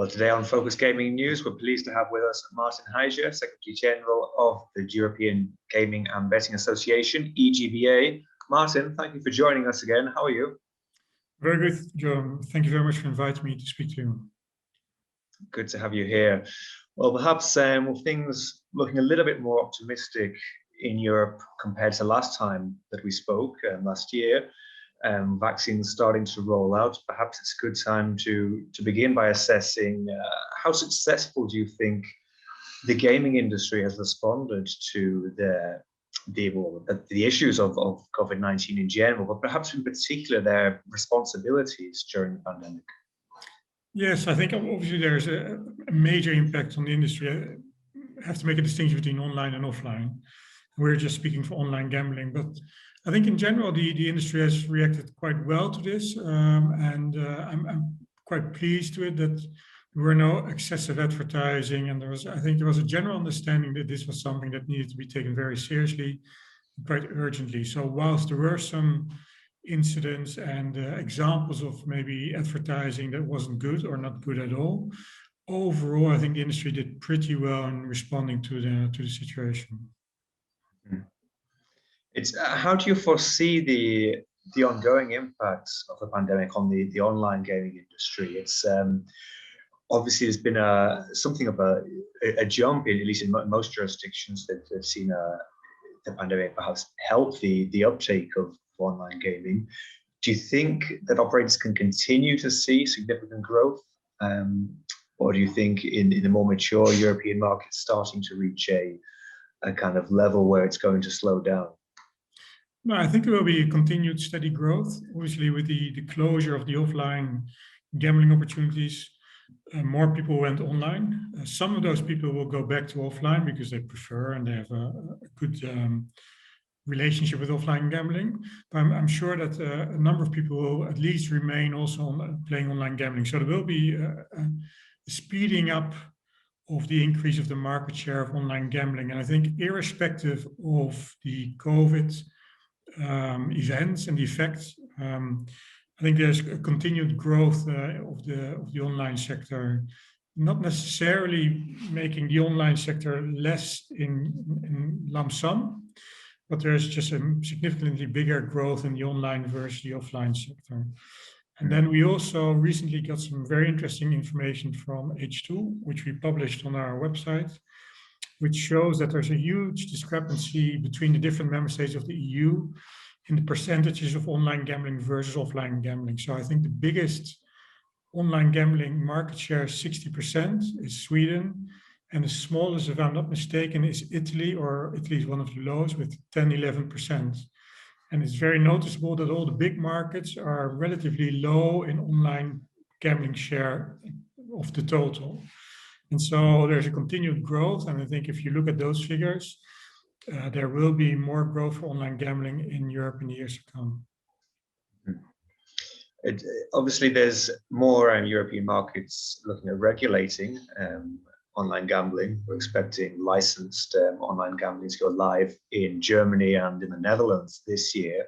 Well, today on Focus Gaming News, we're pleased to have with us Maarten Haijer, Secretary General of the European Gaming and Betting Association, EGBA. Maarten, thank you for joining us again. How are you? Very good, John. Thank you very much for inviting me to speak to you. Good to have you here. Well, perhaps with things looking a little bit more optimistic in Europe compared to last time that we spoke last year, vaccines starting to roll out, perhaps it's a good time to begin by assessing how successful do you think the gaming industry has responded to the issues of COVID-19 in general, but perhaps in particular their responsibilities during the pandemic? Yes, I think obviously there's a major impact on the industry. I have to make a distinction between online and offline. We're just speaking for online gambling, but I think in general the industry has reacted quite well to this, and I'm quite pleased with that. There were no excessive advertising, and I think there was a general understanding that this was something that needed to be taken very seriously, quite urgently. So whilst there were some incidents and examples of maybe advertising that wasn't good or not good at all, overall I think the industry did pretty well in responding to the situation. It's how do you foresee the ongoing impacts of the pandemic on the online gaming industry? It's obviously there's been something of a jump in, at least in most jurisdictions, that have seen the pandemic perhaps help the uptake of online gaming. Do you think that operators can continue to see significant growth, or do you think in the more mature European markets starting to reach a kind of level where it's going to slow down? No, I think there will be continued steady growth. Obviously, with the closure of the offline gambling opportunities, more people went online. Some of those people will go back to offline because they prefer and they have a good relationship with offline gambling. But I'm sure that a number of people will at least remain also playing online gambling. So there will be a speeding up of the increase of the market share of online gambling. And I think irrespective of the COVID events and the effects, I think there's a continued growth of the online sector, not necessarily making the online sector less in lump sum, but there's just a significantly bigger growth in the online versus the offline sector. And then we also recently got some very interesting information from H2, which we published on our website, which shows that there's a huge discrepancy between the different member states of the EU in the percentages of online gambling versus offline gambling. So I think the biggest online gambling market share, 60%, is Sweden. And the smallest, if I'm not mistaken, is Italy, or Italy is one of the lowest with 10-11%. And it's very noticeable that all the big markets are relatively low in online gambling share of the total. And so there's a continued growth. And I think if you look at those figures, there will be more growth for online gambling in Europe in the years to come. Obviously, there's more European markets looking at regulating online gambling. We're expecting licensed online gambling to go live in Germany and in the Netherlands this year.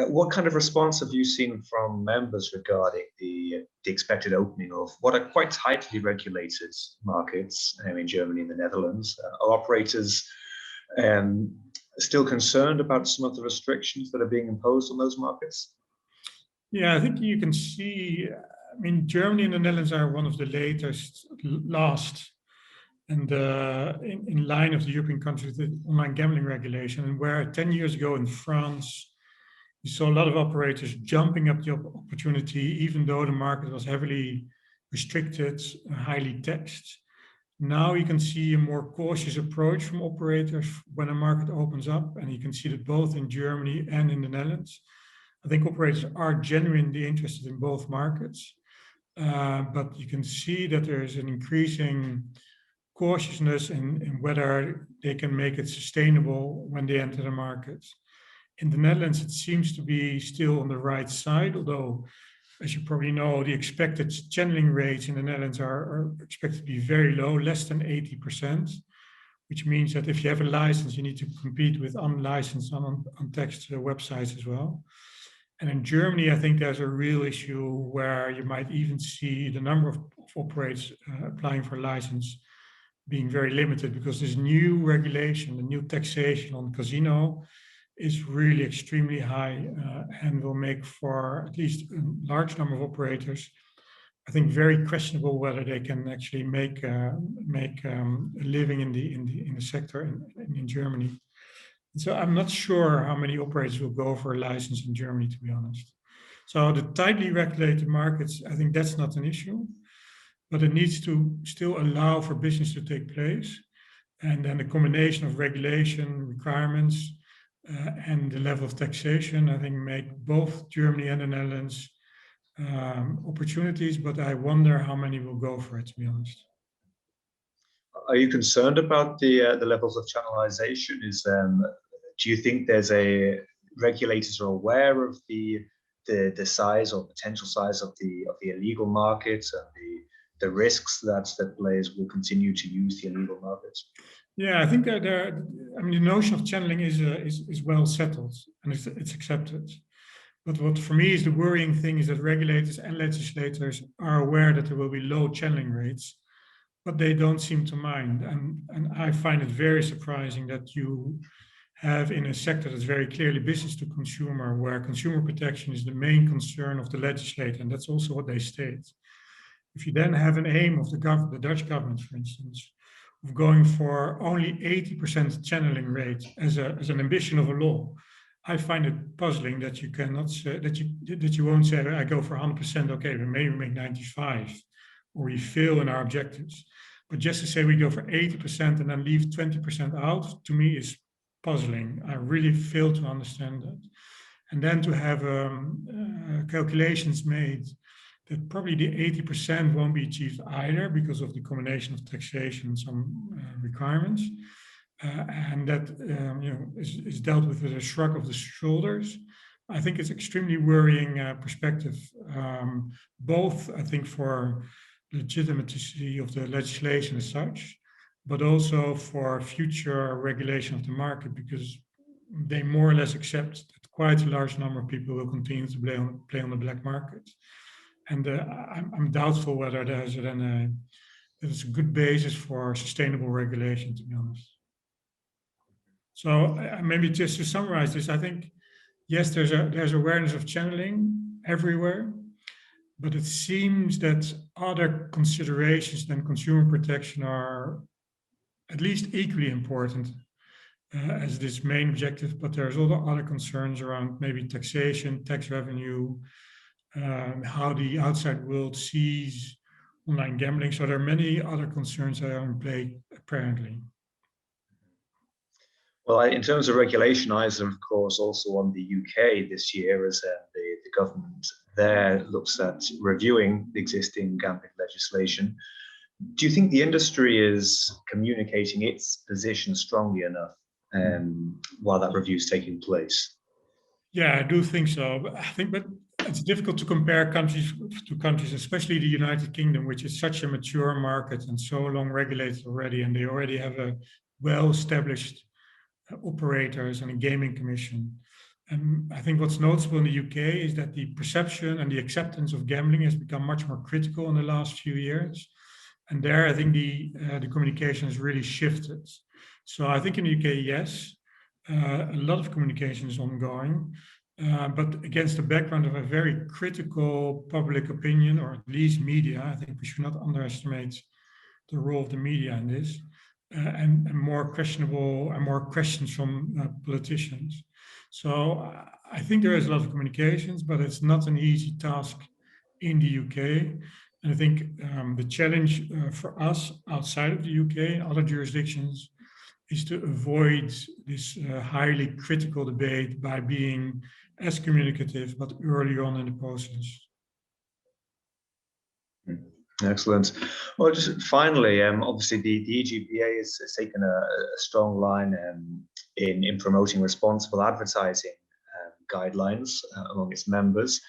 What kind of response have you seen from members regarding the expected opening of what are quite tightly regulated markets in Germany and the Netherlands? Are operators still concerned about some of the restrictions that are being imposed on those markets? Yeah, I think you can see, I mean, Germany and the Netherlands are one of the last and in line of the European countries with online gambling regulation, and where 10 years ago in France, you saw a lot of operators jumping up the opportunity, even though the market was heavily restricted, highly taxed. Now you can see a more cautious approach from operators when a market opens up, and you can see that both in Germany and in the Netherlands. I think operators are genuinely interested in both markets, but you can see that there is an increasing cautiousness in whether they can make it sustainable when they enter the market. In the Netherlands, it seems to be still on the right side, although, as you probably know, the expected channeling rates in the Netherlands are expected to be very low, less than 80%, which means that if you have a license, you need to compete with unlicensed, untaxed websites as well. And in Germany, I think there's a real issue where you might even see the number of operators applying for a license being very limited, because this new regulation, the new taxation on casino is really extremely high, and will make for at least a large number of operators, I think, very questionable whether they can actually make a living in the sector in Germany. So I'm not sure how many operators will go for a license in Germany, to be honest. So the tightly regulated markets, I think that's not an issue, but it needs to still allow for business to take place. And then the combination of regulation requirements and the level of taxation, I think, make both Germany and the Netherlands opportunities, but I wonder how many will go for it, to be honest. Are you concerned about the levels of channelization? Do you think regulators are aware of the size or potential size of the illegal markets and the risks that players will continue to use the illegal markets? Yeah, I think that the notion of channeling is well settled and it's accepted. But what for me is the worrying thing is that regulators and legislators are aware that there will be low channeling rates, but they don't seem to mind. And I find it very surprising that you have, in a sector that's very clearly business to consumer, where consumer protection is the main concern of the legislator, and that's also what they state. If you then have an aim of the Dutch government, for instance, of going for only 80% channeling rate as an ambition of a law, I find it puzzling that you cannot say that you won't say, I go for 100%, okay, but maybe we make 95, or we fail in our objectives. But just to say we go for 80% and then leave 20% out, to me is puzzling. I really fail to understand that. And then to have calculations made that probably the 80% won't be achieved either because of the combination of taxation and some requirements. And that is dealt with a shrug of the shoulders. I think it's extremely worrying perspective, both, I think, for legitimacy of the legislation as such, but also for future regulation of the market, because they more or less accept that quite a large number of people will continue to play on the black market. And I'm doubtful whether there's then it's a good basis for sustainable regulation, to be honest. So maybe just to summarize this, I think, yes, there's awareness of channeling everywhere, but it seems that other considerations than consumer protection are at least equally important as this main objective, but there's also other concerns around maybe taxation, tax revenue, how the outside world sees online gambling. So there are many other concerns that are in play, apparently. Well, in terms of regulation, eyes are, of course, also on the UK this year, as the government there looks at reviewing the existing gambling legislation. Do you think the industry is communicating its position strongly enough while that review is taking place? Yeah, I do think so. But it's difficult to compare countries to countries, especially the United Kingdom, which is such a mature market and so long regulated already, and they already have a well-established operators and a gaming commission. And I think what's noticeable in the UK is that the perception and the acceptance of gambling has become much more critical in the last few years. And there, I think the communication has really shifted. So I think in the UK, yes, a lot of communication is ongoing, but against the background of a very critical public opinion, or at least media. I think we should not underestimate the role of the media in this. And more questionable and more questions from politicians. So I think there is a lot of communications, but it's not an easy task in the UK. And I think the challenge for us outside of the UK and other jurisdictions is to avoid this highly critical debate by being as communicative, but early on in the process. Excellent. Well, just finally, obviously the EGBA has taken a strong line in promoting responsible advertising guidelines among its members.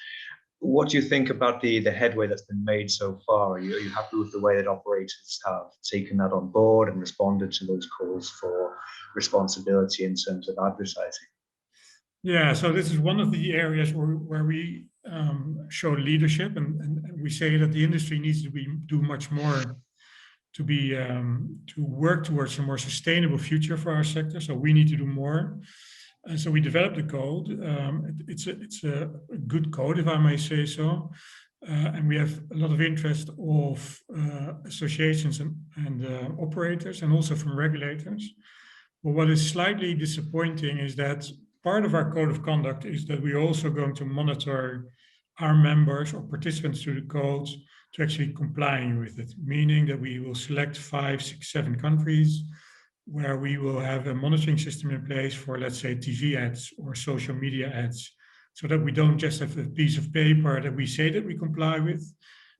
What do you think about the headway that's been made so far? Are you happy with the way that operators have taken that on board and responded to those calls for responsibility in terms of advertising? Yeah, so this is one of the areas where we show leadership, and we say that the industry needs to do much more to to work towards a more sustainable future for our sector. So we need to do more. And so we developed a code. It's a good code, if I may say so. And we have a lot of interest of associations and operators, and also from regulators. But what is slightly disappointing is that part of our code of conduct is that we're also going to monitor our members or participants to the codes to actually complying with it, meaning that we will select 5, 6, 7 countries where we will have a monitoring system in place for, let's say, TV ads or social media ads, so that we don't just have a piece of paper that we say that we comply with,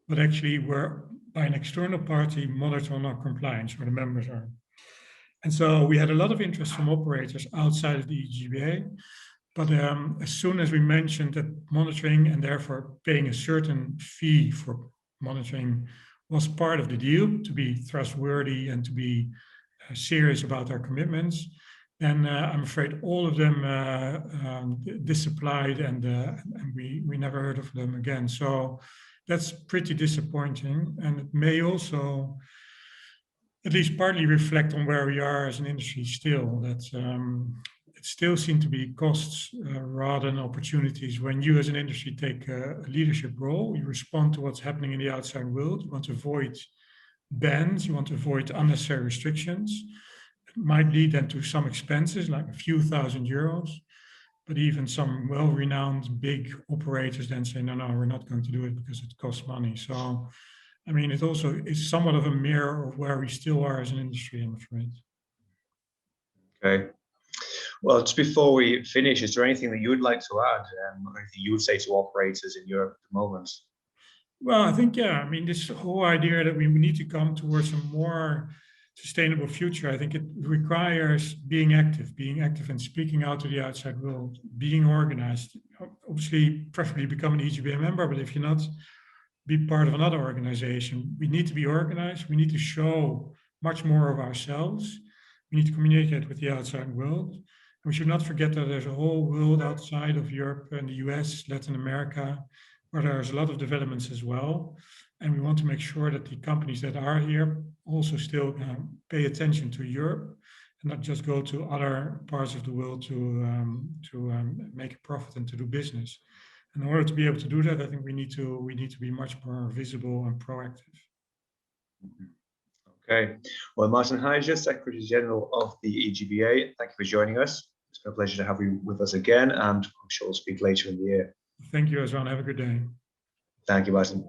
but actually we're by an external party monitoring our compliance, where the members are. And so we had a lot of interest from operators outside of the EGBA. But as soon as we mentioned that monitoring and therefore paying a certain fee for monitoring was part of the deal, to be trustworthy and to be serious about our commitments, then I'm afraid all of them disapplied, and we never heard of them again. So that's pretty disappointing, and it may also at least partly reflect on where we are as an industry still, that it still seems to be costs rather than opportunities. When you as an industry take a leadership role, you respond to what's happening in the outside world, you want to avoid bans, you want to avoid unnecessary restrictions. It might lead then to some expenses, like a few €1,000, but even some well-renowned big operators then say, no, we're not going to do it because it costs money. So I mean, it also is somewhat of a mirror of where we still are as an industry, I'm afraid. Okay. Well, just before we finish, is there anything that you would like to add, or anything you would say to operators in Europe at the moment? Well, I think, yeah, I mean, this whole idea that we need to come towards a more sustainable future, I think it requires being active and speaking out to the outside world, being organized, obviously, preferably become an EGBA member, but if you're not, be part of another organization. We need to be organized. We need to show much more of ourselves. We need to communicate with the outside world. And we should not forget that there's a whole world outside of Europe and the US, Latin America, where there's a lot of developments as well. And we want to make sure that the companies that are here also still pay attention to Europe and not just go to other parts of the world to make a profit and to do business. In order to be able to do that, I think we need to be much more visible and proactive. Okay. Well, Maarten Haijer, Secretary General of the EGBA, thank you for joining us. It's been a pleasure to have you with us again, and I'm sure we'll speak later in the year. Thank you, Azwan. Have a good day. Thank you, Maarten.